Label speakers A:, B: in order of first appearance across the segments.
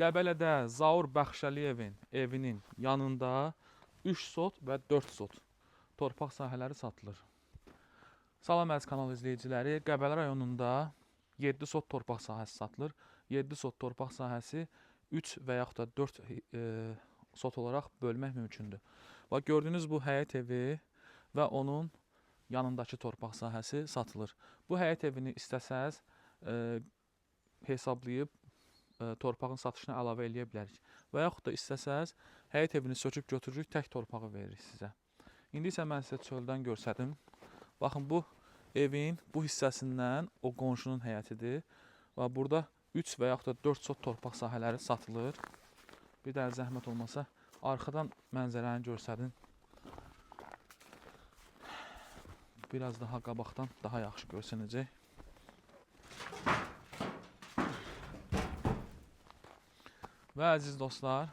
A: Qəbələdə Zaur Bəxşəliyevin evinin yanında 3 sot və 4 sot torpaq sahələri satılır. Salam əziz kanal izləyiciləri, Qəbələ rayonunda 7 sot torpaq sahəsi satılır. 7 sot torpaq sahəsi 3 və yaxud da 4 sot olaraq bölmək mümkündür. Bax, gördüyünüz bu həyət evi və onun yanındakı torpaq sahəsi satılır. Bu həyət evini istəsəz hesablayıb torpağın satışına əlavə eləyə bilərik. Və yaxud da istəsəz həyət evini söküb götürürük, tək torpağı veririk sizə. İndi isə mən sizə çöldən görsədim. Baxın, bu evin bu hissəsindən o qonşunun həyətidir. Və burada 3 və yaxud da 4 sot torpaq sahələri satılır. Bir də zəhmət olmasa arxadan mənzərəni görsədin. Biraz daha qabaqdan daha yaxşı görsənəcək. Və əziz dostlar,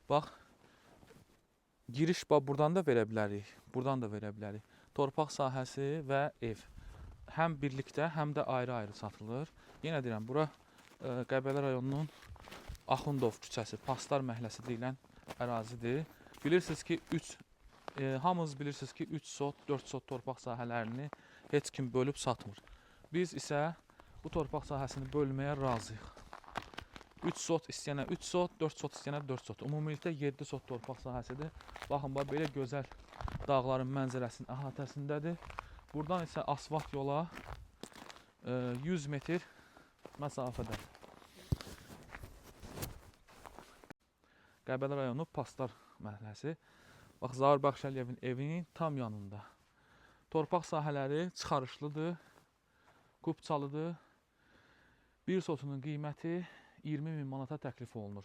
A: bax, giriş buradan da verə bilərik, buradan da verə bilərik. Torpaq sahəsi və ev həm birlikdə, həm də ayrı-ayrı satılır. Yenə deyirəm, bura Qəbələ rayonunun Axundov küçəsi, Pastar məhəlləsi deyilən ərazidir. Bilirsiniz ki, hamınız bilirsiniz ki, 3 sot, 4 sot torpaq sahələrini heç kim bölüb satmır. Biz isə bu torpaq sahəsini bölməyə razıyıq. 3 sot istəyənə 3 sot, 4 sot istəyənə 4 sot. Ümumilikdə 7 sot torpaq sahəsidir. Baxın, belə gözəl dağların mənzərəsinin əhatəsindədir. Buradan isə asfalt yola 100 metr məsafədə. Qəbələ rayonu Pastar məhəlləsi. Bax, Zaur Bəxşəliyevin evinin tam yanında. Torpaq sahələri çıxarışlıdır, kupçalıdır. Bir sotunun qiyməti 20.000 manata təklif olunur.